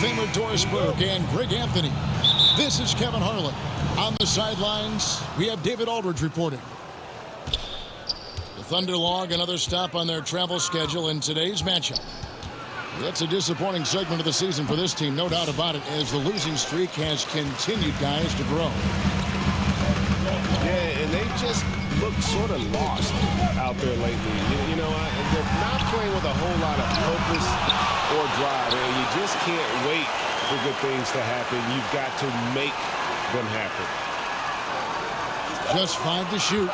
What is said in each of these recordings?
Famer Doris Burke and Greg Anthony. This is Kevin Harlan. On the sidelines, we have David Aldridge reporting. The Thunder log another stop on their travel schedule in today's matchup. That's a disappointing segment of the season for this team, no doubt about it, as the losing streak has continued, guys, to grow. Yeah, and they just look sort of lost out there lately. You know, they're not playing with a whole lot of purpose or drive, and you just can't wait for good things to happen. You've got to make them happen. Just 5 to shoot.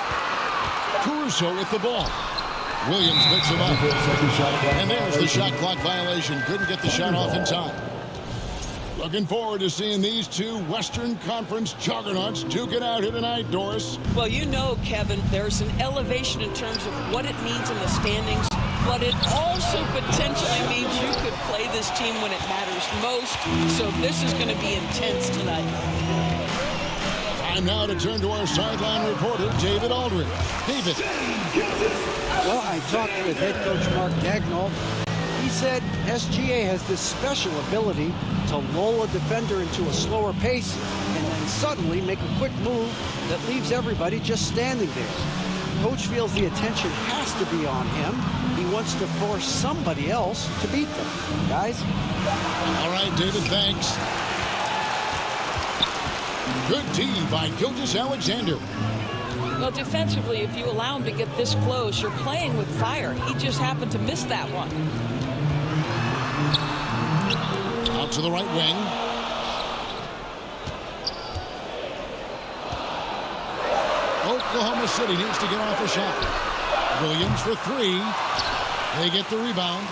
Caruso with the ball. Williams picks him up. And there's the shot clock violation. Couldn't get the shot off in time. Looking forward to seeing these two Western Conference juggernauts duke it out here tonight, Doris. Well, you know, Kevin, there's an elevation in terms of what it means in the standings, but it also potentially means you could play this team when it matters most. So this is going to be intense tonight. Time now to turn to our sideline reporter, David Aldridge. David. Well, I talked with head coach Mark Dagnall. He said SGA has this special ability to lull a defender into a slower pace and then suddenly make a quick move that leaves everybody just standing there. Coach feels the attention has to be on him. He wants to force somebody else to beat them. Guys? All right, David, thanks. Good D by Gilgeous-Alexander. Well, defensively, if you allow him to get this close, you're playing with fire. He just happened to miss that one. Out to the right wing. Oklahoma City needs to get off a shot. Williams for 3. They get the rebound.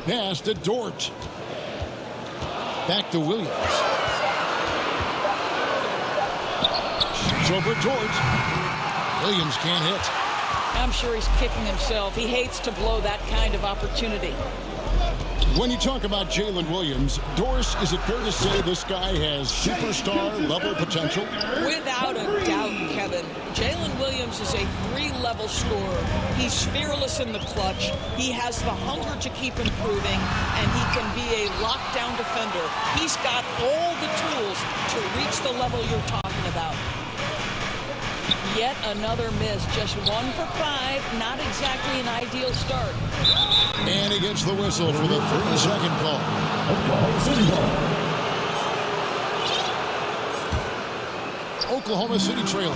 Pass to Dort. Back to Williams. Shoots over Dort. Williams can't hit. I'm sure he's kicking himself. He hates to blow that kind of opportunity. When you talk about Jalen Williams, Doris, is it fair to say this guy has superstar-level potential? Without a doubt, Kevin. Jalen Williams is a 3-level scorer. He's fearless in the clutch. He has the hunger to keep improving, and he can be a lockdown defender. He's got all the tools to reach the level you're talking about. Yet another miss, just 1 for 5, not exactly an ideal start. And he gets the whistle for the 3-second call. Oklahoma City trailer.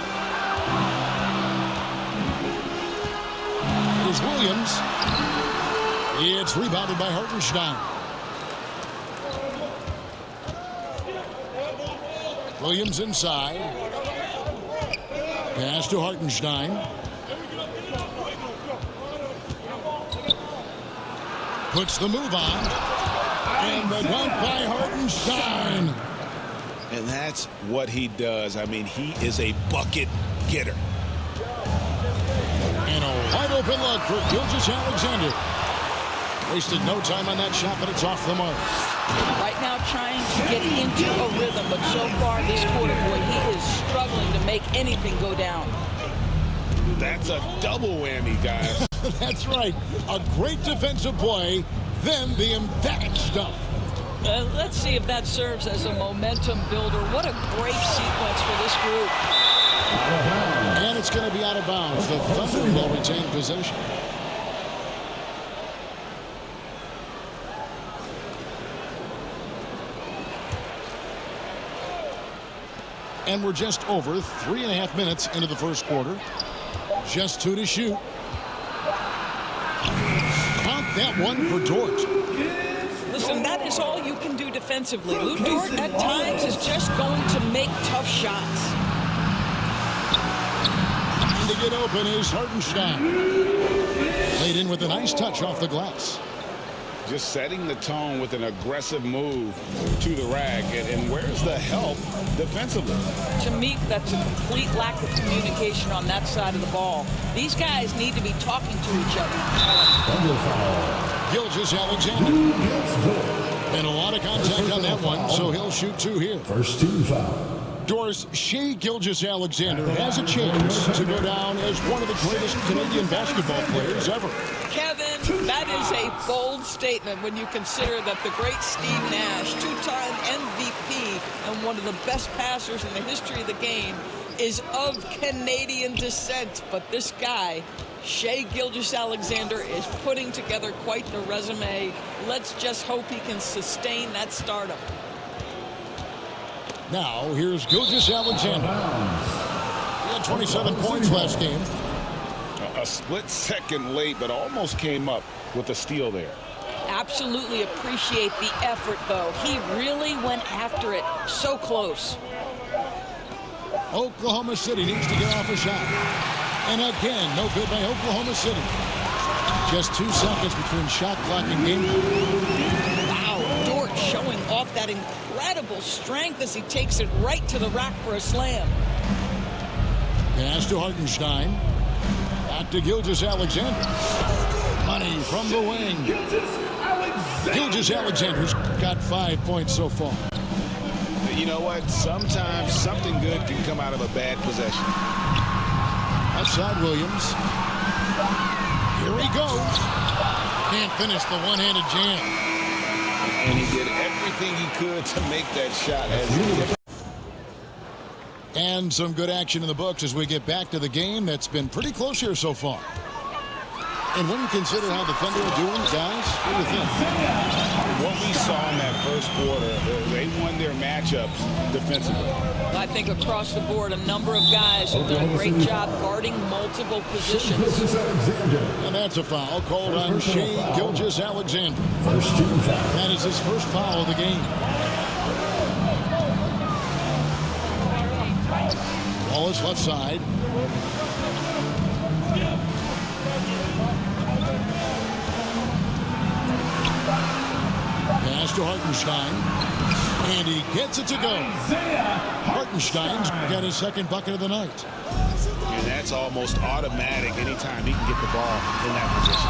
Here's Williams. It's rebounded by Hartenstein. Williams inside. Pass to Hartenstein. Puts the move on. And the dunk by Hartenstein. And that's what he does. I mean, he is a bucket getter. And a wide open look for Gilgeous-Alexander. Wasted no time on that shot, but it's off the mark. Right now trying to get into a rhythm, but so far this quarter, boy, he is struggling to make anything go down. That's a double whammy, guys. That's right. A great defensive play, then the emphatic stuff. Let's see if that serves as a momentum builder. What a great sequence for this group. And it's going to be out of bounds. The Thunder will retain possession. And we're just over 3.5 minutes into the first quarter. Just 2 to shoot. Count that one for Dort. Listen, that is all you can do defensively. Lou Dort at times is just going to make tough shots. And to get open is Hartenstein. Laid in with a nice touch off the glass. Just setting the tone with an aggressive move to the rack. And where's the help defensively? To me, that's a complete lack of communication on that side of the ball. These guys need to be talking to each other. Gilgeous-Alexander. And a lot of contact on that one, so he'll shoot 2 here. First team foul. Doris, Shai Gilgeous-Alexander has a chance to go down as one of the greatest Canadian basketball players ever. Kevin, that is a bold statement when you consider that the great Steve Nash, two-time MVP and one of the best passers in the history of the game, is of Canadian descent. But this guy, Shai Gilgeous-Alexander, is putting together quite the resume. Let's just hope he can sustain that stardom. Now, here's Gilgeous-Alexander. He had 27 points last game. A split second late, but almost came up with a steal there. Absolutely appreciate the effort, though. He really went after it. So close. Oklahoma City needs to get off a shot. And again, no good by Oklahoma City. Just 2 seconds between shot clock and game clock. Wow, Dort showing off that incredible strength as he takes it right to the rack for a slam. Pass to Hartenstein. Back to Gilgeous-Alexander. Money from the wing. Gilgeous-Alexander's got 5 points so far. You know what? Sometimes something good can come out of a bad possession. Outside Williams. Here he goes. Can't finish the one-handed jam. And he did everything he could to make that shot. As and some good action in the books as we get back to the game that's been pretty close here so far. And when you consider how the Thunder are doing, guys, what do you think? What we saw in that first quarter, they won their matchups defensively. I think across the board, a number of guys have done a great job guarding multiple positions. And that's a foul called on Shai Gilgeous-Alexander. That is his first foul of the game. Wallace left side. Pass to Hartenstein. And he gets it to go. Hartenstein's got his second bucket of the night. And that's almost automatic anytime he can get the ball in that position.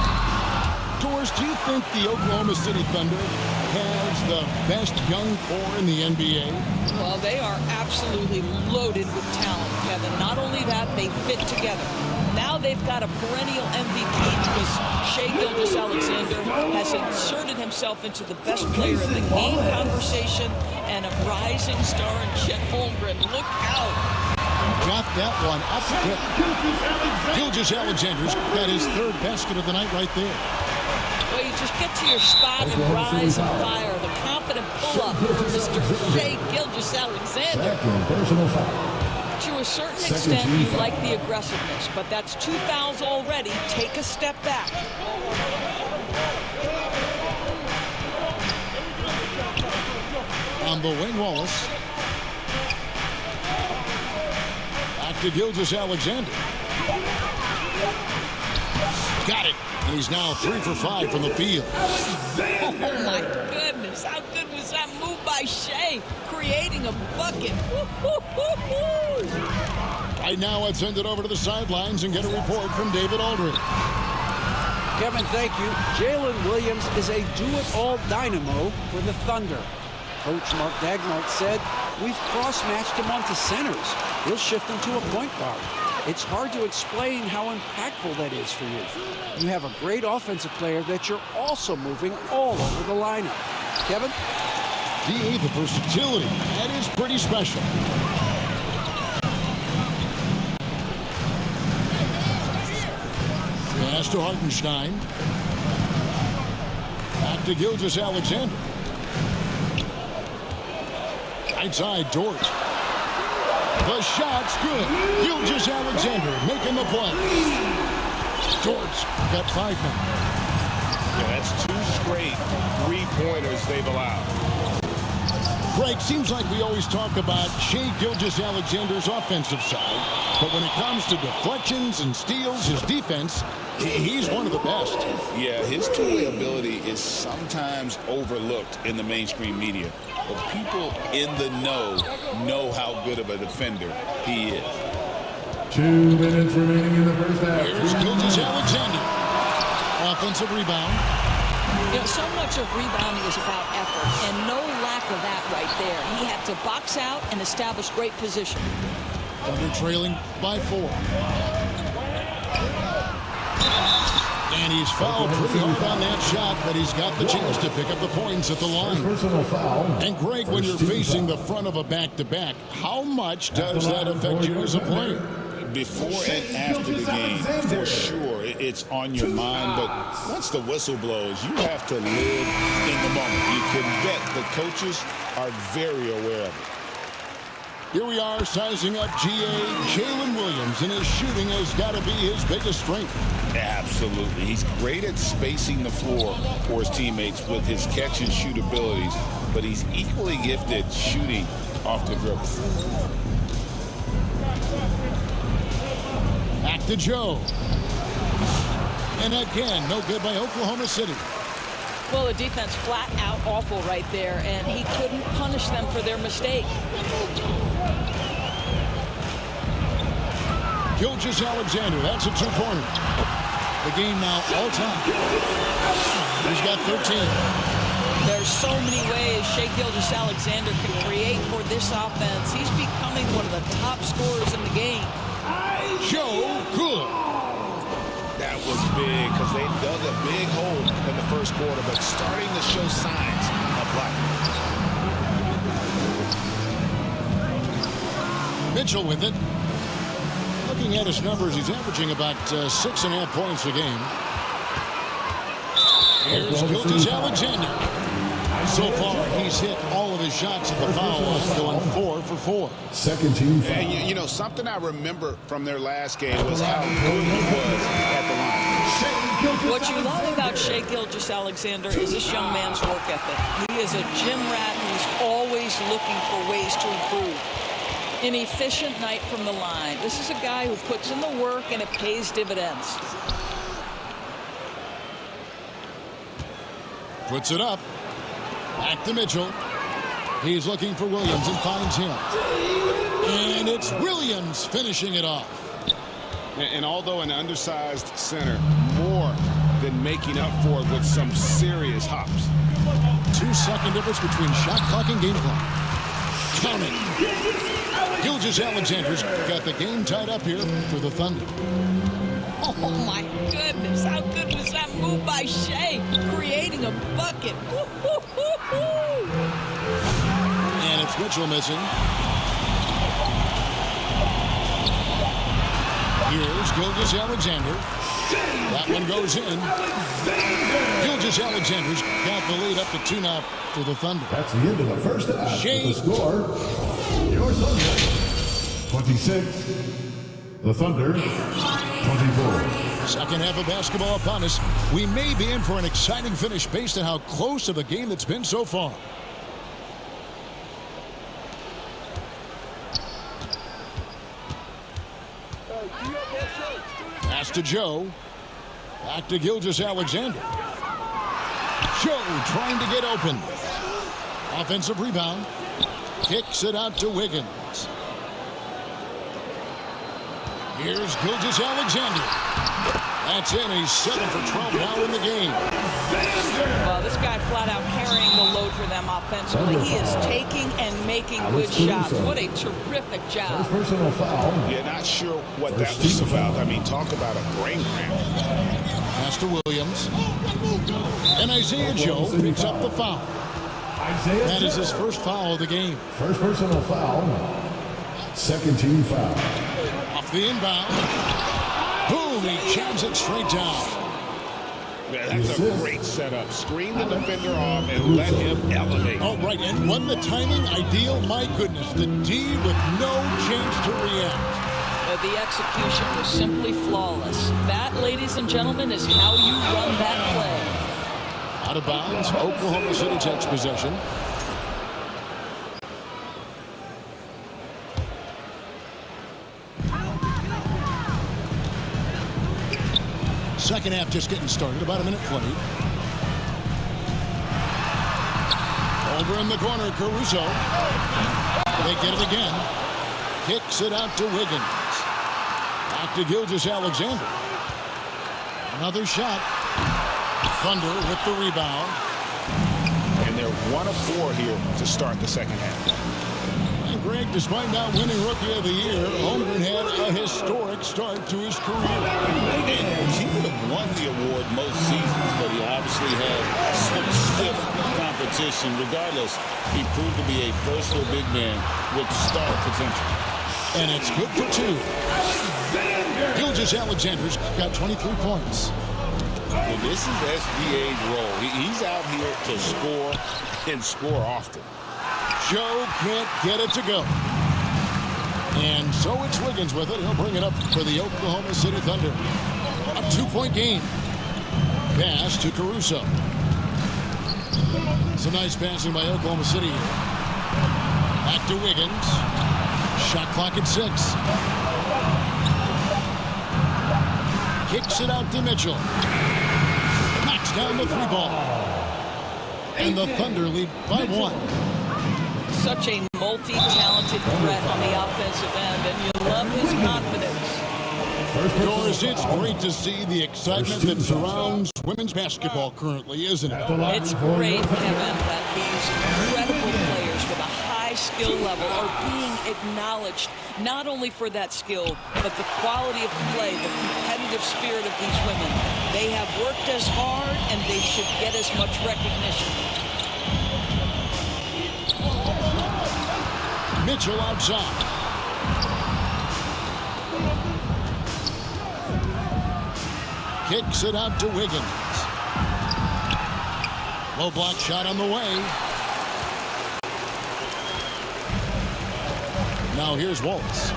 Doris, do you think the Oklahoma City Thunder has the best young core in the NBA? Well, they are absolutely loaded with talent, Kevin. Not only that, they fit together. Now they've got a perennial MVP because Shai Gilgeous-Alexander has inserted himself into the best player of the game conversation and a rising star in Chet Holmgren. Look out. Got that one up quick. Gilgeous-Alexander's got his third basket of the night right there. Well, you just get to your spot and rise and fire. The confident pull-up from Mr. Shai Gilgeous-Alexander. To a certain extent, you like the aggressiveness, but that's 2 fouls already. Take a step back. On the wing, Wallace. Back to Gilgeous-Alexander. Got it. And he's now 3 for 5 from the field. Oh, my goodness. How good was that move by Shai? Creating a bucket. Right now, let's send it over to the sidelines and get a report from David Aldridge. Kevin, thank you. Jalen Williams is a do-it-all dynamo for the Thunder. Coach Mark Daigneault said, we've cross-matched him onto centers. He'll shift him to a point guard. It's hard to explain how impactful that is for you. You have a great offensive player that you're also moving all over the lineup. Kevin? D.A., the versatility. That is pretty special. Pass to Hartenstein. Back to Gilgeous-Alexander. Right side, Dort. The shot's good. Gilgeous-Alexander making the play. Dort's got 5 now. Yeah, that's 2 straight 3-pointers they've allowed. Greg, seems like we always talk about Shai Gilgeous-Alexander's offensive side, but when it comes to deflections and steals, his defense, he's one of the best. Yeah, his two-way ability is sometimes overlooked in the mainstream media, but people in the know how good of a defender he is. 2 minutes remaining in the first half. Here's Gilgeous-Alexander. Offensive rebound. You know, so much of rebounding is about effort, and no lack of that right there. He had to box out and establish great position. Thunder trailing by 4. And he's fouled pretty hard on that shot, but he's got the chance to pick up the points at the line. Personal foul. And Greg, when you're facing the front of a back-to-back, how much does that affect you as a player? Before and after the game, for sure, it's on your mind. But once the whistle blows, you have to live in the moment. You can bet the coaches are very aware of it. Here we are sizing up GA Jalen Williams, and his shooting has got to be his biggest strength. Absolutely. He's great at spacing the floor for his teammates with his catch-and-shoot abilities, but he's equally gifted shooting off the dribble. Back to Joe. And again, no good by Oklahoma City. Well, the defense flat out awful right there, and he couldn't punish them for their mistake. Gilgeous-Alexander, that's a two-pointer. The game now all-time. He's got 13. There's so many ways Shai Gilgeous-Alexander can create for this offense. He's becoming one of the top scorers in the game. Joe Good. That was big because they dug a big hole in the first quarter, but starting to show signs of life. Mitchell with it. Looking at his numbers, he's averaging about 6.5 points a game. Here's Gilgeous-Alexander. So far, he's hit all of his shots at the foul line, going 4 for 4. Second team foul. And you know, something I remember from their last game was how good he was at the line. What you love about Shai Gilgeous-Alexander is this young man's work ethic. He is a gym rat who's always looking for ways to improve. An efficient night from the line. This is a guy who puts in the work and it pays dividends. Puts it up. Back to Mitchell. He's looking for Williams and finds him. And it's Williams finishing it off. And although an undersized center, more than making up for it with some serious hops. 2-second difference between shot clock and game clock. Counting. Gilgeous-Alexander's got the game tied up here for the Thunder. Oh my goodness, how good was that move by Shai, creating a bucket. And it's Mitchell missing. Here's Gilgeous-Alexander. That one goes in. Gilgeous-Alexander's got the lead up to 2 now for the Thunder. That's the end of the first half. Shai. The score, your Thunder, 26. The Thunder, 24. Second half of basketball upon us. We may be in for an exciting finish based on how close of a game that's been so far. Pass to Joe. Back to Gilgeous-Alexander. Joe trying to get open. Offensive rebound. Kicks it out to Wiggins. Here's Gilgeous-Alexander. That's in. He's 7 for 12 now in the game. Well, this guy flat out carrying the load for them offensively. He is taking and making good shots. What a terrific job. Personal foul. Yeah, not sure what that was about. I mean, talk about a brain cramp. Pass to Williams. And Isaiah Joe picks up the foul. That is his first foul of the game. First personal foul. Second team foul. Off the inbound. Boom, he jams it straight down. Yeah, that's a great setup. Screen the defender off and let him elevate. Oh, right, and when the timing ideal, my goodness, the D with no chance to react. The execution was simply flawless. That, ladies and gentlemen, is how you run that play. Out of bounds, Oklahoma City takes possession. Second half just getting started, about a minute played. Over in the corner, Caruso. They get it again. Kicks it out to Wiggins. Back to Gilgeous-Alexander. Another shot. Thunder with the rebound. And they're 1 of 4 here to start the second half. And Greg, despite not winning Rookie of the Year, Holmgren had a historic start to his career. And he would have won the award most seasons, but he obviously had some stiff competition. Regardless, he proved to be a versatile big man with star potential. And it's good for 2. Gilgeous-Alexander's got 23 points. And this is SGA's role. He's out here to score and score often. Joe can't get it to go. And so it's Wiggins with it. He'll bring it up for the Oklahoma City Thunder. A 2-point game. Pass to Caruso. Some nice passing by Oklahoma City here. Back to Wiggins. Shot clock at 6. Kicks it out to Mitchell. Knocks down the 3-ball. And the Thunder lead by 1. Such a multi-talented threat on the offensive end, and you love his confidence. Doris, it's great to see the excitement that surrounds women's basketball currently, isn't it? It's great, Kevin, that these incredible players with a high skill level are being acknowledged, not only for that skill, but the quality of play, the competitive spirit of these women. They have worked as hard, and they should get as much recognition. Mitchell outside. Kicks it out to Wiggins. Low block shot on the way. Now here's Waltz.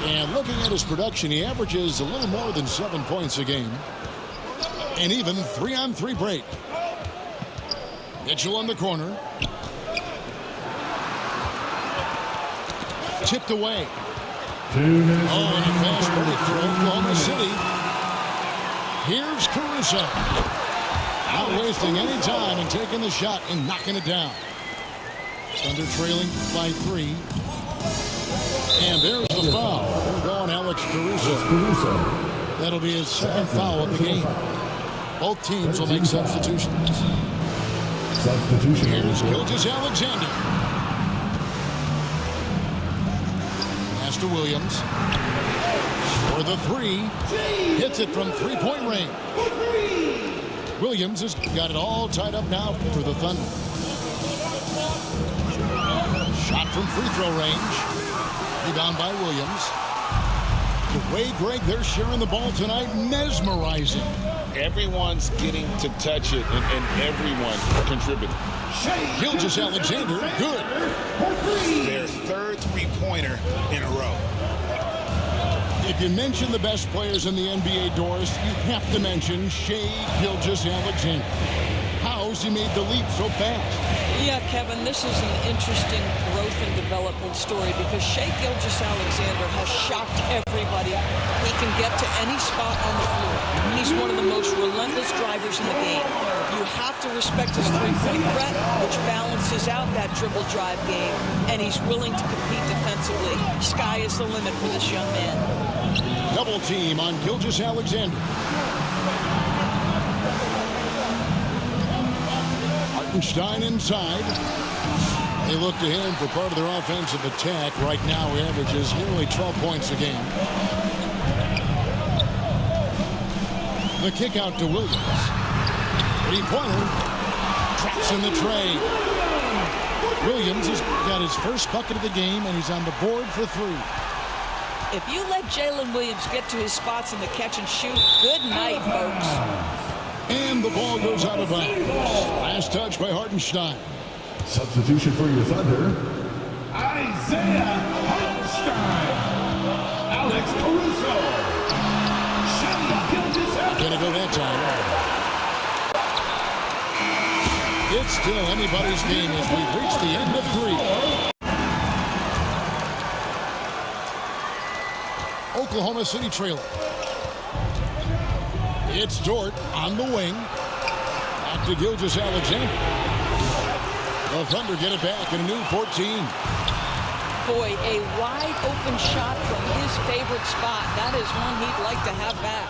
And looking at his production, he averages a little more than 7 points a game. And even 3-on-3 break. Mitchell on the corner. Tipped away. Oh, and a fast break for Oklahoma City. Here's Caruso. Not wasting any time and taking the shot and knocking it down. Thunder trailing by 3. And there's the foul. They're going Alex Caruso. That'll be his 2nd foul of the game. Both teams will make substitutions. Here's Gilgeous-Alexander. Pass to Williams. For the 3. Hits it from 3-point range. Williams has got it all tied up now for the Thunder. Shot from free throw range. Rebound by Williams. The way, Greg, they're sharing the ball tonight, mesmerizing. Everyone's getting to touch it, and everyone contributing. Gilgeous-Alexander, good. Their 3rd three-pointer in a row. If you mention the best players in the NBA, Doris, you have to mention Shai Gilgeous-Alexander. How's he made the leap so fast? Yeah, Kevin, this is an interesting growth and development story because Shai Gilgeous-Alexander has shocked everybody. He can get to any spot on the floor. He's one of the most relentless drivers in the game. You have to respect his three-point threat, which balances out that dribble drive game, and he's willing to compete defensively. Sky is the limit for this young man. Double team on Gilgeous-Alexander. Hartenstein inside. They look to him for part of their offensive attack. Right now, he averages nearly 12 points a game. The kick out to Williams. 3-pointer. Traps in the tray. Williams has got his first bucket of the game, and he's on the board for 3. If you let Jalen Williams get to his spots in the catch and shoot, good night, folks. And the ball goes out of bounds. Last touch by Hartenstein. Substitution for your Thunder. Isaiah Hartenstein. Alex Caruso. Gonna go that time. It's still anybody's game as we've reached the end of 3. Oklahoma City trailing. It's Dort on the wing. Back to Gilgeous-Alexander. The Thunder get it back in a new 14. Boy, a wide open shot from his favorite spot. That is one he'd like to have back.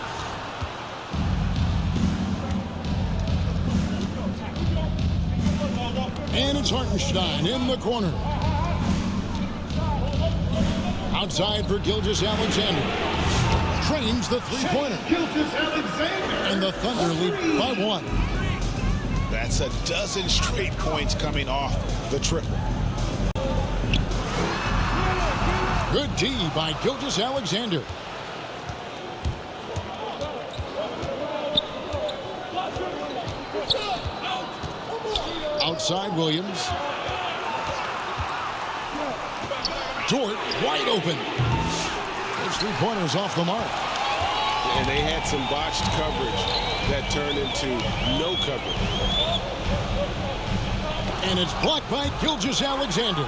It's Hartenstein in the corner. Outside for Gilgeous-Alexander. Trains the three-pointer. Gilgeous-Alexander. And the Thunder lead by 1. That's a dozen straight points coming off the triple. Good D by Gilgeous-Alexander. Outside Williams. Dort wide open. Those three-pointers off the mark. And they had some botched coverage that turned into no coverage. And it's blocked by Gilgeous-Alexander.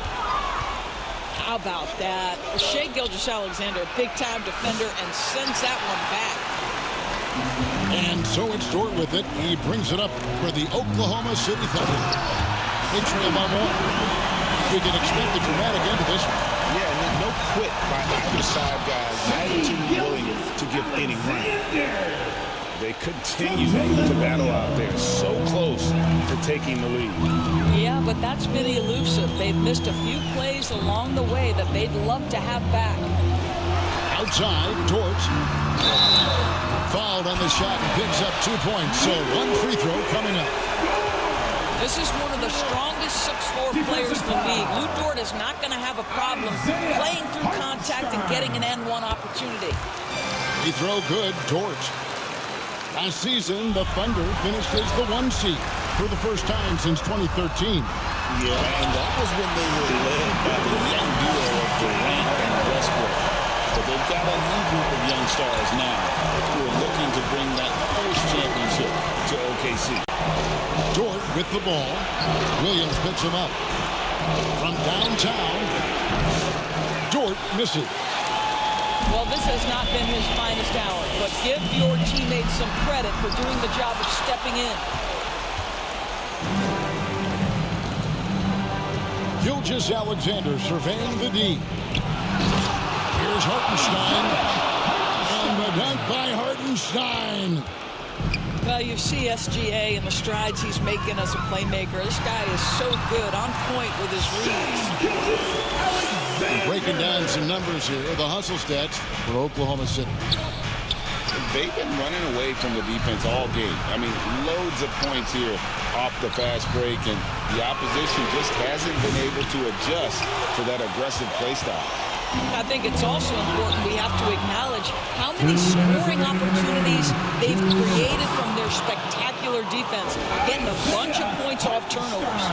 How about that? Shai Gilgeous-Alexander, a big-time defender, and sends that one back. And so it's Dort with it. He brings it up for the Oklahoma City Thunder. They trail by 1. We can expect a dramatic end to this one. Yeah, and no quit by either side, guys. Neither team willing to give any ground. They continue to battle out there, so close to taking the lead. Yeah, but that's been elusive. They've missed a few plays along the way that they'd love to have back. Outside, Dort. Fouled on the shot and picks up 2 points. So 1 free throw coming up. This is one of the strongest 6'4" players in the league. Lou Dort is not going to have a problem playing through contact and getting an N1 opportunity. Free throw good, Dort. Last season, the Thunder finished as the 1 seed for the first time since 2013. Yeah, and that was when they were led by the young duo of Durant and Westbrook. But they've got a new group of young stars now who are looking to bring that first championship to OKC. Dort with the ball. Williams picks him up. From downtown, Dort misses. Well, this has not been his finest hour, but give your teammates some credit for doing the job of stepping in. Gilgeous-Alexander surveying the D. Here's Hartenstein. And the dunk by Hartenstein. Well, you see SGA and the strides he's making as a playmaker. This guy is so good, on point with his reads. Breaking down some numbers here, the hustle stats for Oklahoma City. They've been running away from the defense all game. I mean, loads of points here off the fast break, and the opposition just hasn't been able to adjust to that aggressive play style. I think it's also important we have to acknowledge how many scoring opportunities they've created from their spectacular defense, getting a bunch of points off turnovers.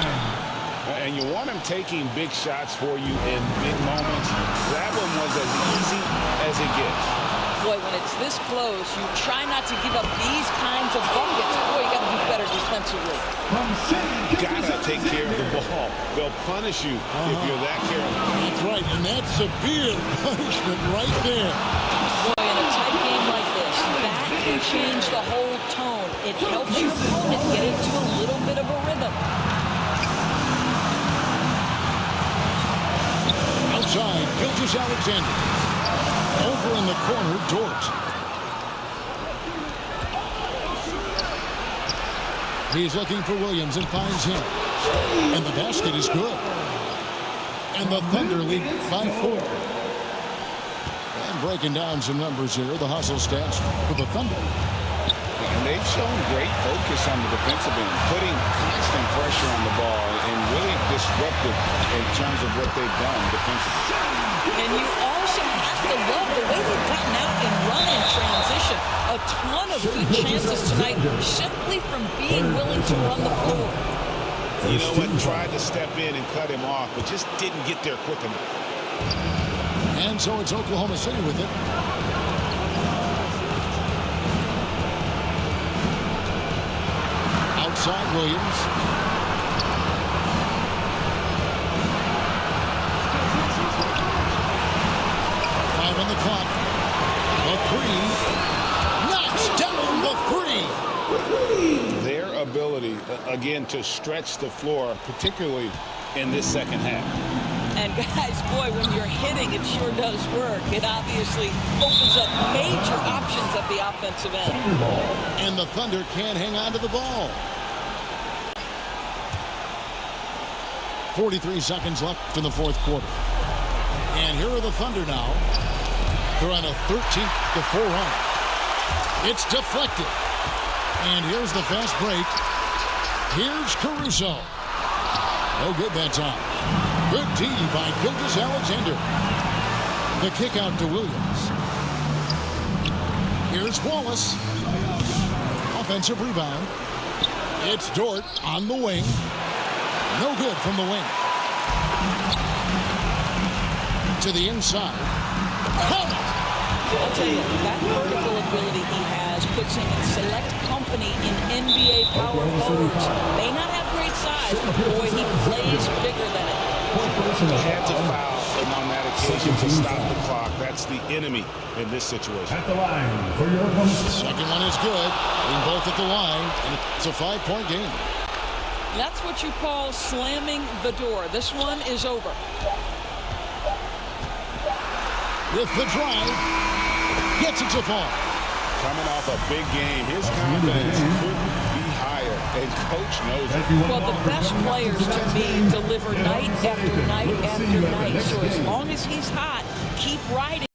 And you want them taking big shots for you in big moments. That one was as easy as it gets. Boy, when it's this close, you try not to give up these kinds of buckets. Boy, you got to do better defensively. Gotta take care of the ball. They'll punish you if you're that careless. That's right, and that's severe punishment right there. Boy, in a tight game like this, that can change the whole tone. It helps your opponent get into a little bit of a rhythm. Outside, Gilgeous-Alexander. Over in the corner, Dort. He's looking for Williams and finds him. And the basket is good. And the Thunder lead by 4. And breaking down some numbers here, the hustle stats for the Thunder. And they've shown great focus on the defensive end, putting constant pressure on the ball and really disruptive in terms of what they've done defensively. And you also have to love the way they've gotten out and run in transition. A ton of good chances tonight simply from being willing to run the floor. You know what? Tried to step in and cut him off, but just didn't get there quick enough. And so it's Oklahoma City with it. Outside Williams. On the clock. The three. Knocks down the 3. Their ability, again, to stretch the floor, particularly in this second half. And guys, boy, when you're hitting, it sure does work. It obviously opens up major options at the offensive end. And the Thunder can't hang on to the ball. 43 seconds left in the fourth quarter. And here are the Thunder now. They're on a 13-4 run. It's deflected. And here's the fast break. Here's Caruso. No good that time. Good D by Gilgeous-Alexander. The kick out to Williams. Here's Wallace. Offensive rebound. It's Dort on the wing. No good from the wing. To the inside. I'll tell you, that vertical ability he has puts him in select company in NBA power forwards. May not have great size, but boy, he plays bigger than it. Had to foul him on that occasion to stop the clock. That's the enemy in this situation. At the line for your opponent. Second one is good. Getting both at the line, and it's a 5-point game. That's what you call slamming the door. This one is over. With the drive, gets it to fall. Coming off a big game, his confidence couldn't be higher, and coach knows it. Well, the best players to me deliver night after night after night. So as long as he's hot, keep riding.